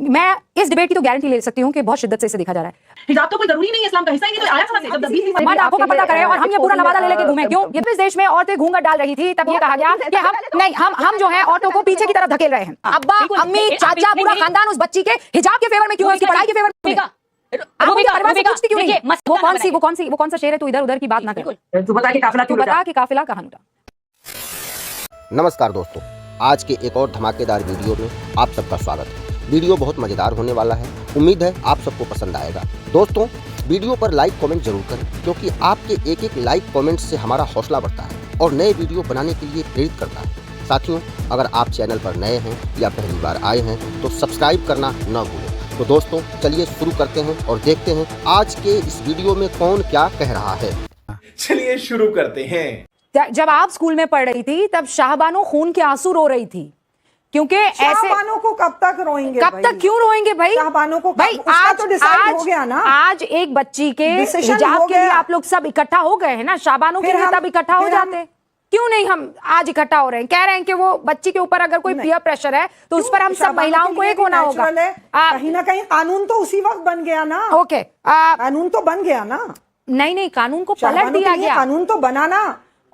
मैं इस डिबेट की तो गारंटी ले सकती हूँ कि बहुत शिद्दत से इसे देखा जा रहा है। हिजाब तो कोई जरूरी नहीं है, इस्लाम का हिस्सा ही नहीं, तो आया कहां से? जब 20 मर्द आंखों का पर्दा करे और हम ये पूरा लवादा ले लेके घूमे क्यों? ये इस देश में औरतें घूंघट डाल रही थी, तब ये कहा गया कि हम जो है औरतों को पीछे की तरफ धकेल रहे हैं। अब्बा, अम्मी, चाचा, पूरा खानदान उस बच्ची के हिजाब के फेवर में क्यों है, उसकी पढ़ाई के फेवर में? वो कौन सा शेर है? तू इधर उधर की बात ना कर, तू बता कि काफिला कहां लूटा। नमस्कार दोस्तों, आज के एक और धमाकेदार वीडियो में आप सबका स्वागत है। वीडियो बहुत मजेदार होने वाला है, उम्मीद है आप सबको पसंद आएगा। दोस्तों, वीडियो पर लाइक कमेंट जरूर करें, क्योंकि आपके एक एक लाइक कमेंट से हमारा हौसला बढ़ता है और नए वीडियो बनाने के लिए प्रेरित करता है। साथियों, अगर आप चैनल पर नए हैं या पहली बार आए हैं तो सब्सक्राइब करना न भूलें। तो दोस्तों, चलिए शुरू करते हैं और देखते हैं आज के इस वीडियो में कौन क्या कह रहा है। चलिए शुरू करते हैं। जब आप स्कूल में पढ़ रही थी तब शाहबानो खून के आंसू रो रही थी, क्योंकि ऐसे शाहबानो को कब तक रोएंगे? कब तक क्यों रोएंगे भाई? शाहबानो को भाई आज तो डिसाइड हो गया ना, आज एक बच्ची के हिजाब के लिए आप लोग सब इकट्ठा हो गए हैं ना, शाहबानो के लिए तब इकट्ठा हो जाते। क्यों नहीं हम आज इकट्ठा हो रहे हैं? कह रहे हैं कि वो बच्ची के ऊपर अगर कोई पीयर प्रेशर है तो उस पर हम सब महिलाओं को एक होना होगा। कहीं ना कहीं कानून तो उसी वक्त बन गया ना। ओके, कानून तो बन गया ना। नहीं, कानून को पलट दिया गया। कानून तो बनाना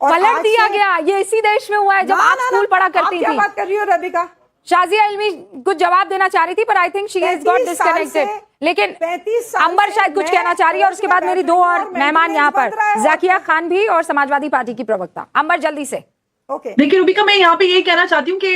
पलट दिया गया। ये इसी देश में हुआ है जब आप स्कूल पढ़ा करती थी। क्या बात कर रही हो रबिका? शाजिया इल्मी कुछ जवाब देना चाह रही थी, पर I think she has got disconnected. लेकिन अंबर शायद कुछ कहना चाह रही है, और उसके बाद मेरी दो और मेहमान यहाँ पर, जाकिया खान भी और समाजवादी पार्टी की प्रवक्ता। अंबर, जल्दी से। देखिए रूबिका, मैं यहाँ पे यही कहना चाहती हूँ कि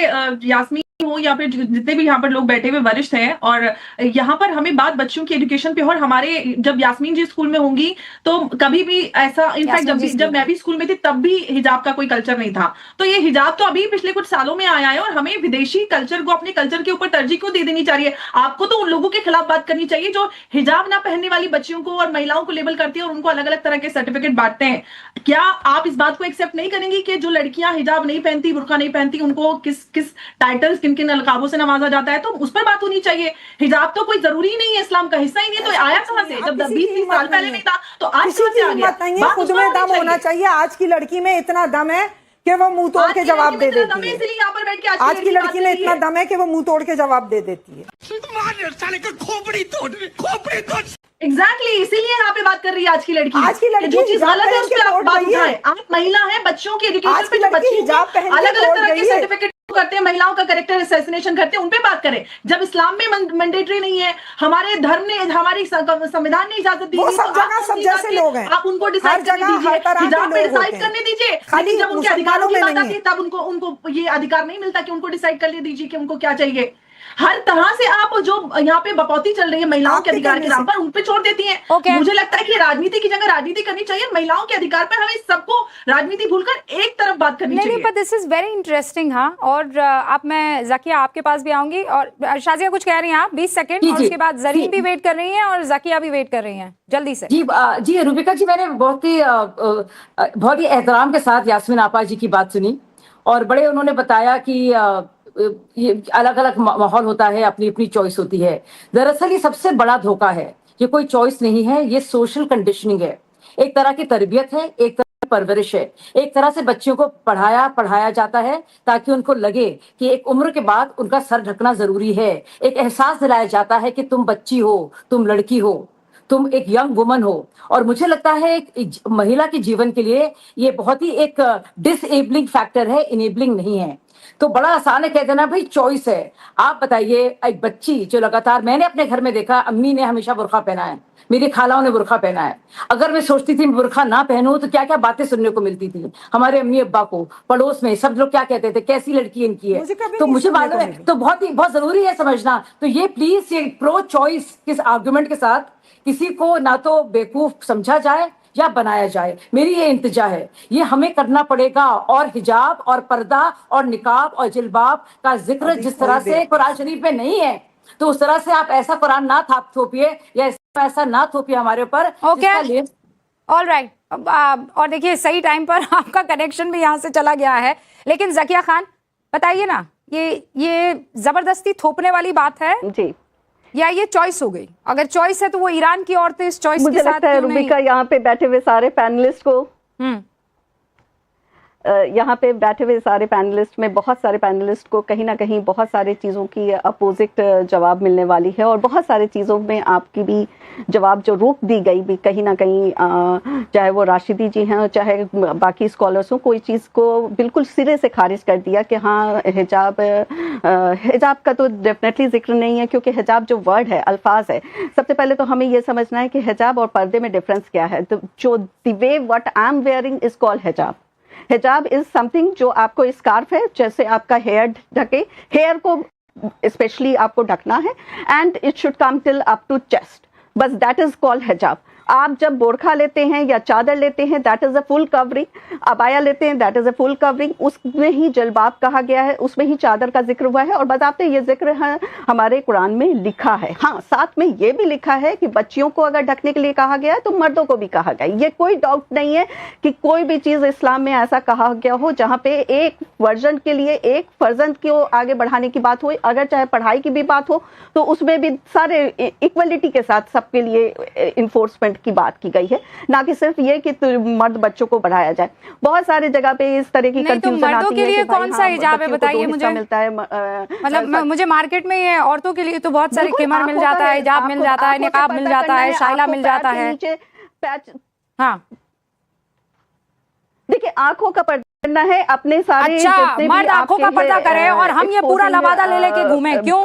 यास्मीन हो या फिर जितने भी यहाँ पर लोग बैठे हुए वरिष्ठ हैं, और यहाँ पर हमें बात बच्चों की एजुकेशन पे, और हमारे जब यास्मीन जी स्कूल में होंगी तो कभी भी ऐसा, इनफैक्ट जब मैं भी स्कूल में थी तब भी हिजाब का कोई कल्चर नहीं था। तो ये हिजाब तो अभी पिछले कुछ सालों में आया है, और हमें विदेशी कल्चर को अपने कल्चर के ऊपर तरजीह क्यों दे देनी चाहिए? आपको तो उन लोगों के खिलाफ बात करनी चाहिए जो हिजाब ना पहनने वाली बच्चियों को और महिलाओं को लेबल करती है और उनको अलग अलग तरह के सर्टिफिकेट बांटते हैं। क्या आप इस बात को एक्सेप्ट नहीं करेंगी कि जो लड़कियां हिजाब नहीं पहनती, बुर्का नहीं पहनती, उनको किस किस टाइटल्स, किन किन अलकाबों से नवाजा जाता है? तो उस पर बात होनी चाहिए। हिजाब तो कोई जरूरी नहीं है, इस्लाम का हिस्सा ही नहीं है, तो आया कहां से? जब 20-30 साल पहले नहीं था तो आज कहां से आ गया? खुद में दम होना चाहिए। आज की लड़की में इतना दम है कि वो मुंह तोड़ के जवाब दे देती है। इसलिए यहाँ पर बैठ के आज की लड़की में इतना दम है कि वो मुंह तोड़ के जवाब दे देती है। एग्जैक्टली, इसीलिए यहाँ पे बात कर रही है आज की लड़की। जो चीज गलत है उस पर आप बात उठाएं। आप महिला है, बच्चों की एजुकेशन पे जो बच्ची अलग अलग तरह के सर्टिफिकेट करते हैं, महिलाओं का कैरेक्टर असैसिनेशन करते हैं, उन पे बात करें। जब इस्लाम में मैंडेटरी नहीं है, हमारे धर्म ने, हमारी संविधान ने इजाजत दी, वो सब जगह सब जैसे लोग हैं, आप उनको डिसाइड करने दीजिए, हिजाब पे डिसाइड करने दीजिए। खाली जब उनके अधिकारों की बात आती है तब उनको ये अधिकार नहीं मिलता कि उनको डिसाइड करने दीजिए कि उनको क्या चाहिए। हर तरह से आप जो यहाँ पे बपौती चल रही है महिलाओं के अधिकार के नाम पर, उन पे छोड़ देती हैं। मुझे लगता है कि राजनीति की जगह राजनीति करनी चाहिए, महिलाओं के अधिकार पर हमें सबको राजनीति भूलकर एक तरफ बात करनी चाहिए। पर दिस इज वेरी इंटरेस्टिंग। हाँ, और आप, मैं जाकिया आपके पास भी आऊंगी, और शाजिया कुछ कह रही हैं आप 20 सेकंड, और उसके बाद जरीन भी वेट कर रही हैं और जाकिया भी वेट कर रही हैं, जल्दी से। जी रूबिका जी, मैंने बहुत ही एहतराम के साथ यास्मीन आपा जी की बात सुनी, और बड़े उन्होंने बताया कि ये अलग अलग माहौल होता है, अपनी अपनी चॉइस होती है। दरअसल ये सबसे बड़ा धोखा है, ये कोई चॉइस नहीं है, ये सोशल कंडीशनिंग है, एक तरह की तरबियत है, एक तरह की परवरिश है। एक तरह से बच्चों को पढ़ाया जाता है ताकि उनको लगे कि एक उम्र के बाद उनका सर ढकना जरूरी है। एक एहसास दिलाया जाता है कि तुम बच्ची हो, तुम लड़की हो, तुम एक यंग वुमन हो। और मुझे लगता है एक महिला के जीवन के लिए ये बहुत ही एक डिसएबलिंग फैक्टर है, इनेबलिंग नहीं है। तो बड़ा आसान है कह देना भाई चॉइस है। आप बताइए, एक बच्ची जो लगातार, मैंने अपने घर में देखा, अम्मी ने हमेशा बुर्का पहना है, मेरी खालाओं ने बुर्का पहना है। अगर मैं सोचती थी बुर्का ना पहनूं तो क्या क्या बातें सुनने को मिलती थी हमारे अम्मी अब्बा को, पड़ोस में सब लोग क्या कहते थे, कैसी लड़की इनकी है। तो मुझे मालूम है, तो बहुत जरूरी है समझना। तो ये प्लीज, ये प्रो चॉइस किस आर्गुमेंट के साथ किसी को ना तो बेवकूफ समझा जाए या बनाया जाए, मेरी ये इंतजा है, ये हमें करना पड़ेगा। और हिजाब और पर्दा और निकाब और जिल्बाब का जिक्र जिस तरह से कुरान शरीफ में नहीं है, तो उस तरह से आप ऐसा कुरान ना थोपिए या ऐसा ना थोपिए हमारे ऊपर। All right. और देखिए, सही टाइम पर आपका कनेक्शन भी यहाँ से चला गया है। लेकिन जाकिया खान, बताइए ना, ये जबरदस्ती थोपने वाली बात है जी, या ये चॉइस हो गई? अगर चॉइस है तो वो ईरान की औरतें इस चॉइस के साथ क्यों नहीं? रुबिका, यहाँ पे बैठे हुए सारे पैनलिस्ट को यहाँ पे बैठे हुए सारे पैनलिस्ट में बहुत सारे पैनलिस्ट को कहीं ना कहीं बहुत सारी चीज़ों की अपोजिट जवाब मिलने वाली है, और बहुत सारी चीज़ों में आपकी भी जवाब जो रोक दी गई भी कहीं ना कहीं, चाहे वो राशिदी जी हैं चाहे बाकी स्कॉलर्स हों, कोई चीज़ को बिल्कुल सिरे से खारिज कर दिया कि हाँ हिजाब का तो डेफिनेटली जिक्र नहीं है, क्योंकि हिजाब जो वर्ड है, अल्फाज है, सबसे पहले तो हमें ये समझना है कि हिजाब और पर्दे में डिफरेंस क्या है। तो जो the way what I am wearing is called हिजाब। हिजाब इज समथिंग जो आपको स्कार्फ है, जैसे आपका हेयर ढके, हेयर को स्पेशली आपको ढकना है, and it should come till up to chest, बस दैट इज कॉल्ड हिजाब। आप जब बोरखा लेते हैं या चादर लेते हैं, that is a full covering, abaya लेते हैं, that is a full covering, उसमें ही जलबाब कहा गया है, उसमें ही चादर का जिक्र हुआ है, और बजाते ये जिक्र है हमारे कुरान में लिखा है। हाँ, साथ में ये भी लिखा है कि बच्चियों को अगर ढकने के लिए कहा गया है तो मर्दों को भी कहा गया है। ये कोई डाउट नहीं है कि कोई भी चीज़ इस्लाम में ऐसा कहा गया हो जहाँ पे एक वर्जन के लिए, एक फर्जंद को आगे बढ़ाने की बात हो, अगर चाहे पढ़ाई की भी बात हो तो उसमें भी सारे इक्वलिटी के साथ सबके लिए इन्फोर्समेंट की बात की गई है, ना कि सिर्फ ये कि मर्द बच्चों को बढ़ाया जाए। बहुत सारी जगह पे इस तरह की कंफ्यूजन आती है। मर्दों के लिए कौन सा हिजाब है बताइए मुझे, मिलता है मतलब मुझे मार्केट में ये औरतों के लिए तो बहुत सारे किमर मिल जाता है, हिजाब मिल जाता है, निकाब मिल जाता है, शाइला मिल जाता है। हाँ देखिए, आंखों का पर्दा करना है अपने सारे, अच्छा मर्द आंखों का पर्दा करे और हम ये पूरा लबादा ले लेके घूमे, क्यों?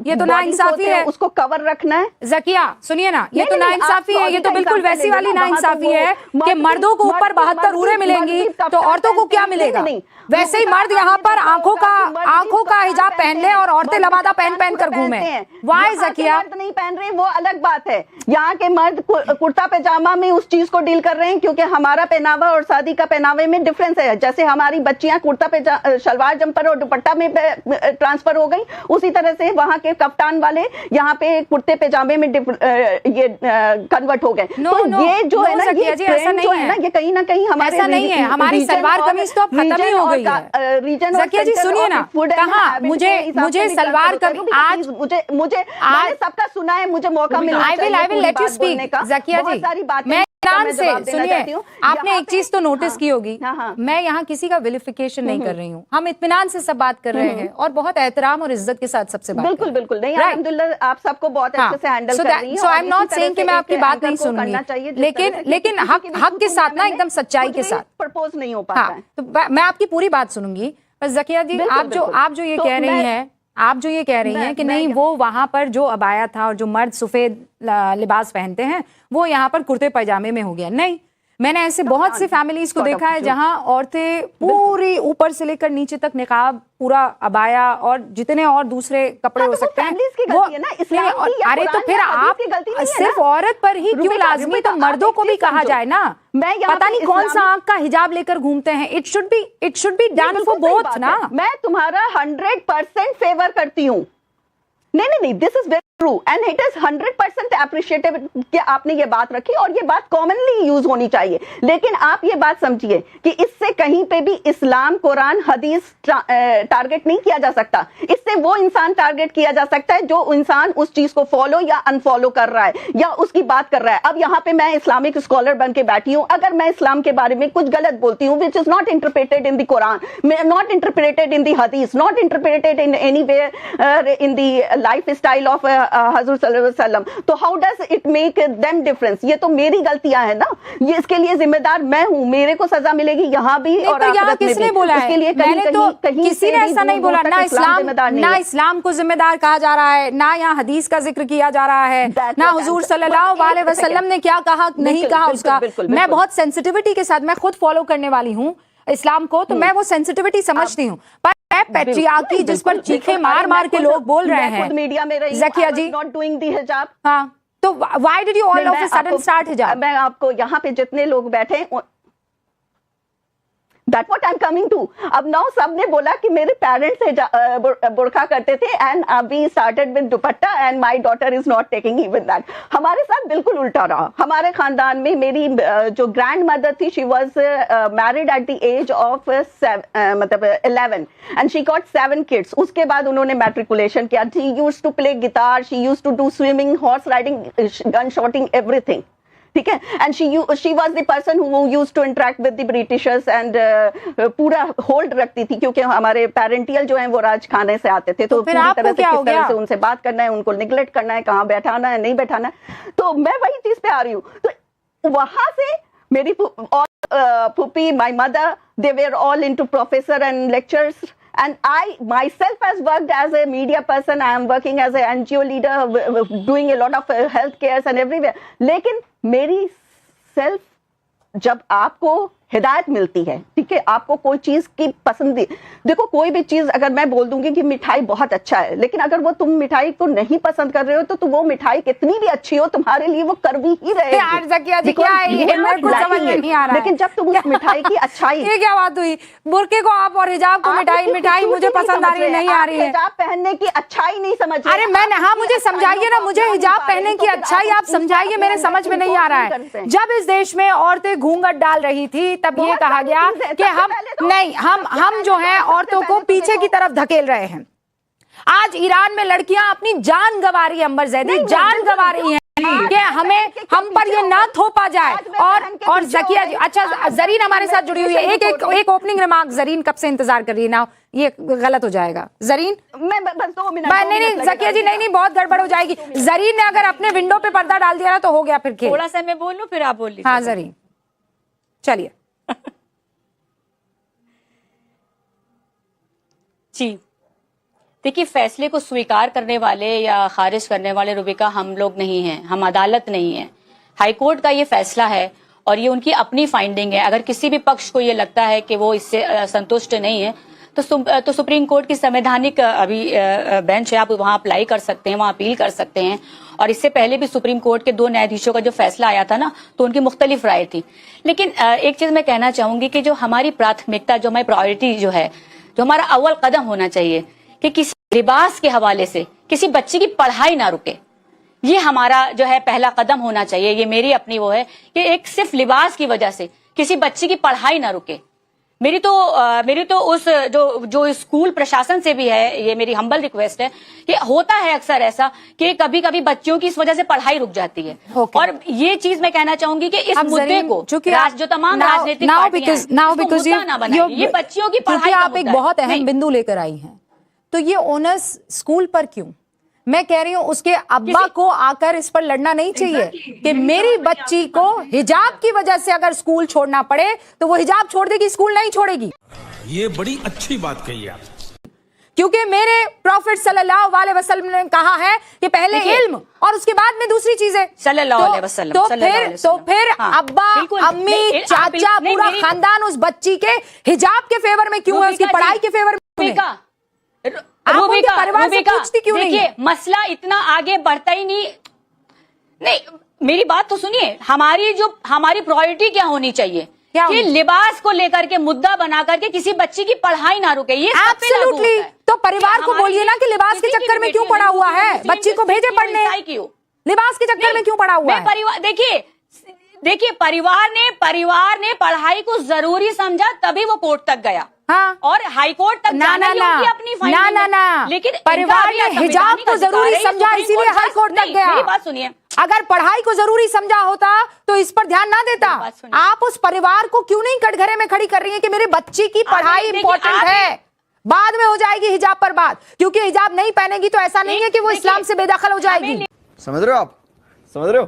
ये तो नाइंसाफी है। उसको कवर रखना है। जकिया सुनिए ना, ये तो नाइंसाफी है, ये तो बिल्कुल वैसी वाली नाइंसाफी है कि मर्दों को ऊपर 72 उरे मिलेंगी तो औरतों को क्या मिलेगा? वैसे ही मर्द यहाँ पर आंखों का हिजाब पहन ले और औरतें लबादा पहन कर घूमे। वाई जकिया? मर्द नहीं पहन रहे वो अलग बात है, यहाँ के मर्द कुर्ता पैजामा में उस चीज को डील कर रहे हैं, क्योंकि हमारा पहनावा और शादी का पहनावे में डिफरेंस है। जैसे हमारी बच्चियां कुर्ता शलवार जंपर और दुपट्टा में ट्रांसफर हो गई, उसी तरह से वहाँ के कफ्तान वाले यहाँ पे कुर्ते पैजामे में ये कन्वर्ट हो गए। तो ये जो है ना, ये ट्रेंड जो है ना, ये कहीं ना कहीं हमारे ऐसा नहीं है। हमारी सलवार कमीज तो अब खत्म ही हो गई है। रीजन जकिया जी सुनिए ना, कहाँ मुझे सलवार कमीज आज मुझे सबका सुना है, मुझे मौका मिला। I will let you speak Zakia ji. मैं ध्यान से सुनिए, आपने एक चीज तो नोटिस की होगी, मैं यहाँ किसी का विलिफिकेशन नहीं कर रही हूँ, हम इत्मीनान से सब बात कर रहे हैं और बहुत एहतराम और इज्जत के साथ सबसे बात। बिल्कुल बिल्कुल नहीं, अल्हम्दुलिल्लाह आप सबको बहुत अच्छे से हैंडल कर रही हैं। सो आई एम नॉट सेइंग कि मैं आपकी बात नहीं सुनूंगी, लेकिन हक के साथ ना, एकदम सच्चाई के साथ प्रपोज नहीं हो पाता है। तो मैं आपकी पूरी बात सुनूंगी। बस जकिया जी, आप जो ये कह रही हैं, आप जो ये कह रही हैं कि नहीं वो वहां पर जो अबाया था और जो मर्द सफेद लिबास पहनते हैं वो यहाँ पर कुर्ते पैजामे में हो गया, नहीं। मैंने ऐसे बहुत सी फैमिलीज को देखा है जहां औरतें पूरी ऊपर से लेकर नीचे तक निकाब, पूरा अबाया और जितने और दूसरे कपड़े हो सकते हैं वो, अरे तो फिर आप सिर्फ औरत पर ही क्यों लाजमी, तो मर्दों को भी कहा जाए ना। पता नहीं कौन सा आंख का हिजाब लेकर घूमते हैं। It should be done for both ना। मैं तुम्हारा 100% फेवर करती हूँ। नहीं, this is very true and it is 100% appreciated कि आपने ये बात रखी और ये बात कॉमनली यूज होनी चाहिए। लेकिन आप ये बात समझिए कि इससे कहीं पे भी इस्लाम, कुरान, हदीस टारगेट नहीं किया जा सकता। इससे वो इंसान टारगेट किया जा सकता है जो इंसान उस चीज को फॉलो या अनफॉलो कर रहा है या उसकी बात कर रहा है। अब यहाँ पे मैं इस्लामिक स्कॉलर बन के बैठी हूँ, अगर मैं इस्लाम के बारे में कुछ गलत बोलती हूँ which is not interpreted in the Quran, not interpreted in the Hadith, not interpreted in any way in the life style of हजूर सल्लल्लाहु अलैहि वसल्लम, तो how does it make them difference? ये तो मेरी गलतियां है ना, ये इसके लिए जिम्मेदार मैं हूँ, मेरे को सजा मिलेगी यहाँ भी और आखिरत में भी। बोला इसके लिए मैंने तो किसी ने ऐसा नहीं बोला, ना इस्लाम को जिम्मेदार कहा जा रहा है, ना यहाँ हदीस का जिक्र किया जा रहा है, ना हुजूर सल्लल्लाहु अलैहि वसल्लम ने क्या कहा नहीं कहा उसका। मैं बहुत सेंसिटिविटी के साथ, मैं खुद फॉलो करने वाली हूँ इस्लाम को, तो मैं वो सेंसिटिविटी समझती हूँ। पर पैट्रियार्की जिस पर चीखे मार के लोग बोल रहे हैं मीडिया में जकिया जी, नॉट डूइंग द हिजाब, हाँ, तो why did you all of a sudden start हिजाब? मैं आपको यहाँ पे जितने लोग बैठे, That's what I'm coming to. अब नाउ सबने बोला कि मेरे पेरेंट्स बुरखा करते थे and we started with dupatta and my daughter is not taking even that. हमारे साथ बिल्कुल उल्टा रहा। हमारे खानदान में मेरी जो ग्रैंड मदर थी, she was married at the age of 11 and she got 7 kids. उसके बाद उन्होंने मैट्रिकुलेशन किया। She used to play guitar, she used to do swimming, horse riding, gun shooting, everything. ठीक है, and she was the person who used to interact with the Britishers and पूरा hold रखती थी, क्योंकि हमारे पेरेंटियल जो हैं वो राज खाने से आते थे, तो फिर पूरी आपको तरह से क्या किस हो तरह गया? से उनसे बात करना है, उनको निगलेक्ट करना है, कहाँ बैठाना है नहीं बैठाना है। तो मैं वही चीज पे आ रही हूँ। तो वहां से मेरी Pupi, my mother, they were all into professor and lectures, and I myself has worked as a media person. I am working as a NGO leader, doing a lot of health cares and everywhere. लेकिन मेरी self, जब आपको हिदायत मिलती है, ठीक है, आपको कोई चीज की पसंद, देखो कोई भी चीज अगर मैं बोल दूंगी कि मिठाई बहुत अच्छा है, लेकिन अगर वो तुम मिठाई को नहीं पसंद कर रहे हो तो वो मिठाई कितनी भी अच्छी हो तुम्हारे लिए वो कड़वी ही रहेगी। यार ज़किया जी, क्या है ये? मेरे को समझ में नहीं आ रहा है। लेकिन जब तुम उस मिठाई की अच्छाई, ये क्या बात हुई? बुर्के को आप और हिजाब को मिठाई मुझे पसंद आ रही है, नहीं आ रही है। हिजाब पहनने की अच्छाई नहीं समझ रहे। अरे मैं, हाँ मुझे समझाइए ना, मुझे हिजाब पहनने की अच्छाई आप समझाइए, मेरे समझ में नहीं आ रहा है। जब इस देश में औरतें घूंघट डाल रही थी तब ये कहा गया कि हम जो है औरतों को पीछे की तरफ धकेल रहे हैं। आज ईरान में लड़कियां अपनी जान गंवा रही है, अंबर जैदी जान गंवा रही हैं कि हम पर ये ना थोपा जाए। और ज़किया जी, अच्छा जरीन हमारे साथ जुड़ी हुई है, एक ओपनिंग रिमार्क। जरीन कब से इंतजार कर रही है ना, ये गलत हो जाएगा जरीन। मैं बस 2 मिनट। नहीं ज़किया जी, नहीं बहुत गड़बड़ हो जाएगी। जरीन ने अगर अपने विंडो पे पर्दा डाल दिया ना तो हो गया फिर खेल। थोड़ा सा मैं बोल लूं फिर आप बोल लीजिए। हाँ जरीन, चलिए। जी देखिए, फैसले को स्वीकार करने वाले या खारिज करने वाले रुबिका हम लोग नहीं हैं, हम अदालत नहीं है। हाईकोर्ट का ये फैसला है और ये उनकी अपनी फाइंडिंग है। अगर किसी भी पक्ष को ये लगता है कि वो इससे संतुष्ट नहीं है तो सुप्रीम कोर्ट की संवैधानिक अभी बेंच है, आप वहां अप्लाई कर सकते हैं, वहां अपील कर सकते हैं। और इससे पहले भी सुप्रीम कोर्ट के 2 न्यायाधीशों का जो फैसला आया था ना, तो उनकी मुख्तलिफ राय थी। लेकिन एक चीज मैं कहना चाहूंगी कि जो हमारी प्राथमिकता, जो हमारी प्रायोरिटी जो है, जो हमारा अव्वल कदम होना चाहिए कि किसी लिबास के हवाले से किसी बच्चे की पढ़ाई ना रुके। ये हमारा जो है पहला कदम होना चाहिए। ये मेरी अपनी वो है कि एक सिर्फ लिबास की वजह से किसी बच्चे की पढ़ाई ना रुके। मेरी तो उस जो स्कूल प्रशासन से भी है, ये मेरी हम्बल रिक्वेस्ट है कि होता है अक्सर ऐसा कि कभी कभी बच्चों की इस वजह से पढ़ाई रुक जाती है। और ये चीज मैं कहना चाहूंगी कि इस मुद्दे को जो तमाम राजनीतिक पार्टियां ना बनाएं, ये बच्चियों की पढ़ाई का आप एक बहुत अहम बिंदु लेकर आई हैं, तो ये ओनस स्कूल पर क्यों? मैं कह रही हूं उसके अब्बा को आकर इस पर लड़ना नहीं चाहिए कि मेरी बच्ची को हिजाब की वजह से अगर स्कूल छोड़ना पड़े तो वो हिजाब छोड़ देगी, स्कूल नहीं छोड़ेगी। ये बड़ी अच्छी बात कही आप, क्योंकि मेरे प्रॉफिट सल्लल्लाहु अलैहि वसल्लम ने कहा है कि पहले इल्म और उसके बाद में दूसरी चीजें। सल्लल्लाहु अलैहि वसल्लम। तो फिर अब्बा, अम्मी, चाचा, पूरा खानदान उस बच्ची के हिजाब के फेवर में क्यों है, उसकी पढ़ाई के फेवर में? रुबिका, परिवार से पूछती क्यों नहीं? देखिए, मसला इतना आगे बढ़ता ही नहीं। मेरी बात तो सुनिए, हमारी प्रायोरिटी क्या होनी चाहिए कि लिबास को लेकर के मुद्दा बना करके किसी बच्ची की पढ़ाई ना रुके। ये एब्सोल्युटली। तो परिवार को बोलिए ना कि लिबास के चक्कर में क्यों पड़ा हुआ है, बच्ची को भेजे पढ़ने, लिबास के चक्कर में क्यों पड़ा हुआ है? परिवार देखिए परिवार ने पढ़ाई को जरूरी समझा, तभी वो कोर्ट तक गया। हाँ। और हाई कोर्ट तक जाना ही उनकी अपनी फाइंडिंग है। लेकिन परिवार ने हिजाब को जरूरी समझा, इसीलिए हाई कोर्ट तक गया। मेरी बात सुनिए, अगर पढ़ाई को जरूरी समझा होता तो इस पर ध्यान ना देता। आप उस परिवार को क्यों नहीं कटघरे में खड़ी कर रही हैं कि मेरे बच्ची की पढ़ाई इंपॉर्टेंट है, बाद में हो जाएगी हिजाब पर बात, क्योंकि हिजाब नहीं पहनेगी तो ऐसा नहीं है कि वो इस्लाम से बेदखल हो जाएगी। समझ रहे हो आप? समझ रहे हो?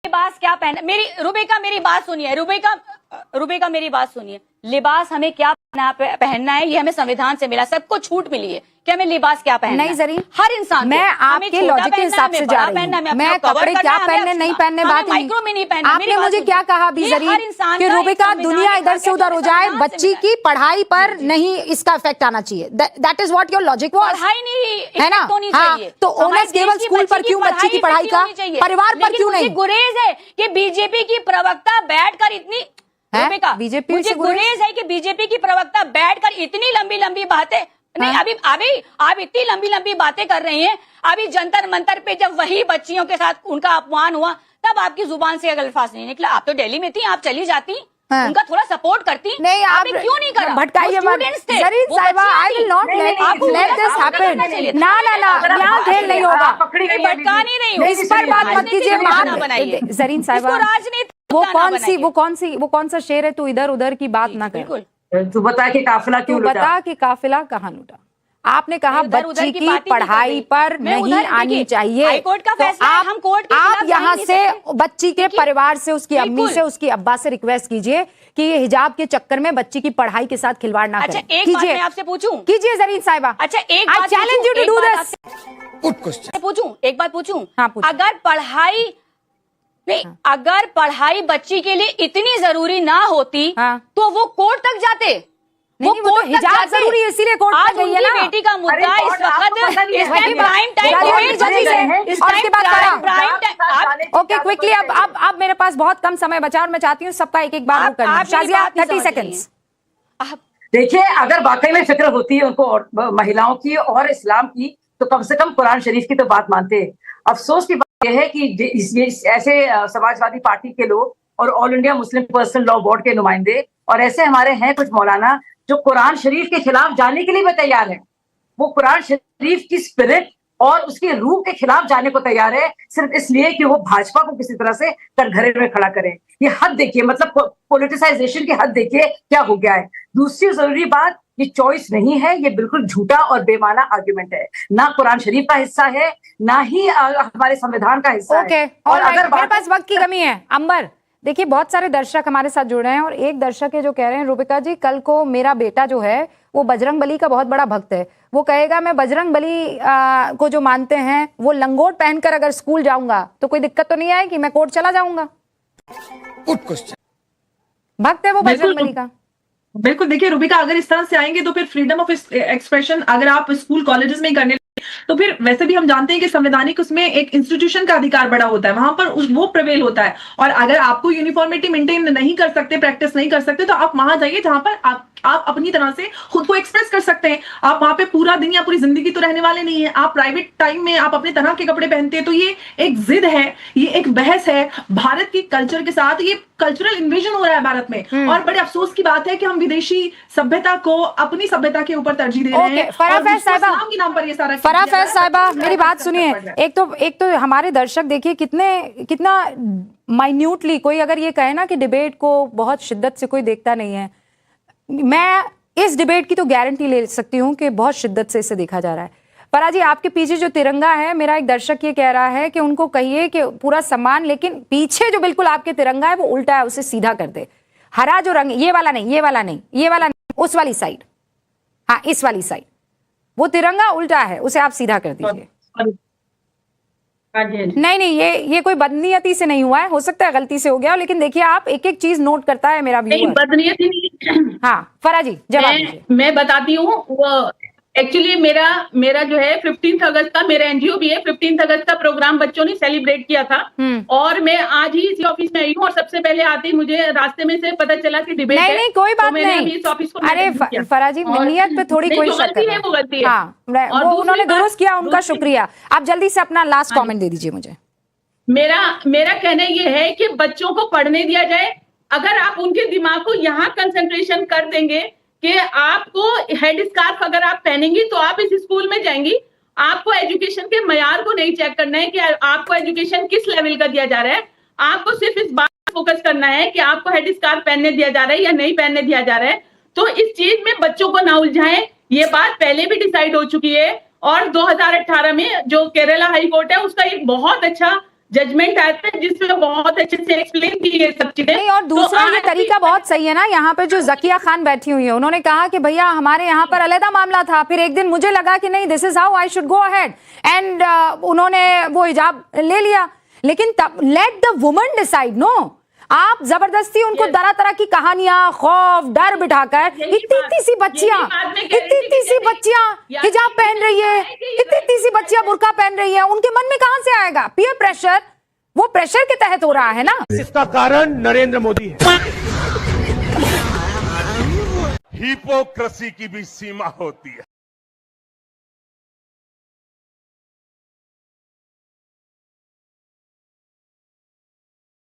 लिबास क्या पहना? रुबिका मेरी बात सुनिए, रुबिका मेरी बात सुनिए। लिबास हमें क्या पहनना है, ये हमें संविधान से मिला, सबको छूट मिली है कि हमें लिबास क्या पहनना है। नहीं जरीन, हर इंसान, मैं आपके लॉजिक के हिसाब से जा रही हूं। मैं कपड़े क्या पहनने नहीं पहनने बात नहीं। माइक्रो में नहीं पहनना। आपने मुझे क्या कहा अभी जरीन कि रुबिका दुनिया इधर से उधर हो जाए, बच्ची की पढ़ाई पर नहीं इसका इफेक्ट आना चाहिए। That is what your logic was. पढ़ाई नहीं है ना? हाँ, तो ओनस केवल स्कूल पर क्यों, बच्ची की पढ़ाई का परिवार पर क्यों नहीं? गुरेज है कि बीजेपी की प्रवक्ता बैठकर इतनी बीजेपी मुझे गुरेज है कि बीजेपी की प्रवक्ता बैठकर इतनी लंबी बातें नहीं, अभी आप इतनी लंबी बातें कर रही हैं। अभी जंतर मंतर पे जब वही बच्चियों के साथ उनका अपमान हुआ तब आपकी जुबान से अल्फाज नहीं निकला। आप तो दिल्ली में थी, आप चली जाती, हाँ। उनका थोड़ा सपोर्ट करती। नहीं, आप क्यों नहीं करा? भटकाइए मत जरीन साहिबा, I will not let this happen. ना ना ना, यहाँ खेल नहीं होगा, भटकानी नहीं हो, इस पर बात मत कीजिए। जरीन साहिबा, राजनीति वो कौन सा शेर है, तू इधर उधर की बात ना कर। बिल्कुल, तू बता कि काफिला क्यों लूटा? बता कि काफिला कहाँ लूटा। आपने कहा इधर उधर बच्ची की की बात ही नहीं पढ़ाई कर पर रही। मैं नहीं उधर आनी देखिए, चाहिए। हाईकोर्ट का तो फैसला है, हम कोर्ट के आप खिलाफ यहाँ जा ही से नहीं बच्ची के परिवार से, उसकी अम्मी बिल्कुल। से, उसकी अब्बा से रिक्वेस्ट कीजिए कि ये हिजाब के चक्कर में बच्ची की पढ़ाई के साथ खिलवाड़ ना अच्छा, करें। एक बात मैं आपसे पूछूं, कीजिए जरीन साहिबा। अच्छा एक आई बात challenge you to do this. एक बात पूछूं, हाँ, पूछो। अगर पढ़ाई नहीं, अगर पढ़ाई बच्ची के लिए इतनी जरूरी ना होती हाँ। तो वो कोर्ट तक जाते। नहीं, वो तो हिजाब जरूरी है, इसीलिए कोर्ट तक गई है ना। बेटी का मुद्दा इस वक्त इस वही टाइम बात। प्राइम टाइम जल्दी से, इस और उसके बाद टाइम करा। प्राइम ओके क्विकली, अब मेरे पास बहुत कम समय बचा और मैं चाहती हूँ सबका एक एक बार वो करना। शाजिया 30 सेकंड्स। देखिए, अगर वाकई में फिक्र होती है उनको और महिलाओं की और इस्लाम की, तो कम से कम कुरान शरीफ की तो बात मानते हैं। अफसोस की बात यह है कि ये ऐसे समाजवादी पार्टी के लोग और all India Muslim personal law board के नुमाइंदे और ऐसे हमारे हैं कुछ मौलाना जो कुरान शरीफ के खिलाफ जाने के लिए भी तैयार है। वो कुरान शरीफ की स्पिरिट और उसके रूह के खिलाफ जाने को तैयार है, सिर्फ इसलिए कि वो भाजपा को किसी तरह से कटघरे में खड़ा करे। ये हद देखिए, मतलब पॉलिटिसाइजेशन की हद देखिए क्या हो गया है। दूसरी जरूरी बात, ये चॉइस नहीं है, ये बिल्कुल झूठा और बेमाना आर्ग्यूमेंट है। ना कुरान शरीफ का हिस्सा है, ना ही हमारे संविधान का हिस्सा है। और अगर मेरे पास वक्त की कमी है। अंबर, देखिए बहुत सारे दर्शक हमारे साथ जुड़ रहे हैं और एक दर्शक है जो कह रहे हैं, रूबिका जी कल को मेरा बेटा जो है वो बजरंग बली का बहुत बड़ा भक्त है, वो कहेगा मैं बजरंग बली को जो मानते हैं वो लंगोट पहनकर अगर स्कूल जाऊंगा तो कोई दिक्कत तो नहीं आएगी, मैं कोर्ट चला जाऊंगा। भक्त है वो बजरंग बली का। बिल्कुल, देखिए रूबिका, अगर इस तरह से आएंगे तो फिर फ्रीडम ऑफ एक्सप्रेशन अगर आप स्कूल कॉलेजेस में ही करने तो फिर वैसे भी हम जानते हैं कि संवैधानिक उसमें एक इंस्टीट्यूशन का अधिकार बड़ा होता है, वहां पर वो प्रिवेल होता है। और अगर आपको यूनिफॉर्मिटी मेंटेन नहीं कर सकते, प्रैक्टिस नहीं कर सकते, तो आप वहां जाइए जहां पर आप अपनी तरह से खुद को एक्सप्रेस कर सकते हैं। आप वहां पे पूरा दिन या पूरी जिंदगी तो रहने वाले नहीं है। आप प्राइवेट टाइम में आप अपने तरह के कपड़े पहनते हैं, तो ये एक जिद है, ये एक बहस है भारत की कल्चर के साथ। ये कल्चरल इन्वेजन हो रहा है भारत में और बड़े अफसोस की बात है कि हम विदेशी सभ्यता को अपनी सभ्यता के ऊपर तरजीह दे रहे हैं। फराफैज साहिबा, इस्लाम के नाम पर ये सारा फराफैज साहिबा मेरी बात सुनिए। एक तो हमारे दर्शक देखिए कितना माइन्यूटली कोई अगर ये कहे ना कि डिबेट को बहुत शिद्दत से कोई देखता नहीं है, मैं इस डिबेट की तो गारंटी ले सकती हूँ कि बहुत शिद्दत से इसे देखा जा रहा है। फरा जी, आपके पीछे जो तिरंगा है, मेरा एक दर्शक ये कह रहा है कि उनको कहिए कि पूरा सम्मान, लेकिन पीछे जो बिल्कुल आपके तिरंगा है वो उल्टा है, उसे सीधा कर दे। हरा जो रंग, ये वाला नहीं, ये वाला नहीं, ये वाला नहीं, उस वाली साइड, हाँ इस वाली साइड, वो तिरंगा उल्टा है, उसे आप सीधा कर दीजिए। नहीं ये कोई बदनीयती से नहीं हुआ है, हो सकता है गलती से हो गया हो, लेकिन देखिए आप एक एक चीज नोट करता है मेरा व्यूअर। बदनीयती नहीं। हाँ फरा जी जवाब दीजिए। मैं बताती हूँ, वो एक्चुअली मेरा जो है 15 अगस्त का मेरा एनजीओ भी है। 15 अगस्त का प्रोग्राम बच्चों ने सेलिब्रेट किया था और मैं आज ही इसी ऑफिस में आई हूँ और सबसे पहले आते ही मुझे रास्ते में से पता चला कि डिबेट है। नहीं कोई बात नहीं। इस ऑफिस को अरे फरा जी, नियत पे थोड़ी कोई शक है, वो गलती है। हाँ, वो उन्होंने दुरुस्त किया, उनका शुक्रिया। आप जल्दी से अपना लास्ट कमेंट दे दीजिए मुझे। मेरा कहना ये है कि बच्चों को पढ़ने दिया जाए। अगर आप उनके दिमाग को यहाँ कंसंट्रेशन कर देंगे कि आपको हेड स्कार्फ अगर आप पहनेंगी तो आप इस स्कूल में जाएंगी, आपको एजुकेशन के मयार को नहीं चेक करना है कि आपको एजुकेशन किस लेवल का दिया जा रहा है। आपको सिर्फ इस बात पर फोकस करना है कि आपको हेड स्कार्फ पहनने दिया जा रहा है या नहीं पहनने दिया जा रहा है। तो इस चीज में बच्चों को ना उलझाएं, ये बात पहले भी डिसाइड हो चुकी है और 2018 में जो केरला हाई कोर्ट है उसका एक बहुत अच्छा जजमेंट आया था जिसमें बहुत अच्छे से एक्सप्लेन की ये सब चीजें। नहीं, और दूसरा ये तरीका बहुत सही है ना, यहाँ पे जो जकिया खान बैठी हुई है उन्होंने कहा कि भैया हमारे यहाँ पर अलग मामला था, फिर एक दिन मुझे लगा कि नहीं this is how I should go ahead and उन्होंने वो हिजाब ले लिया। लेकिन तब let the woman decide. No, आप जबरदस्ती उनको तरह तरह की कहानियां, खौफ, डर बिठाकर इतनी सी बच्चियां हिजाब पहन रही है, इतनी सी बच्चियां बुर्का पहन रही है, उनके मन में कहां से आएगा पीयर प्रेशर? वो प्रेशर के तहत हो रहा है ना। इसका कारण नरेंद्र मोदी है। हिपोक्रेसी की भी सीमा होती है।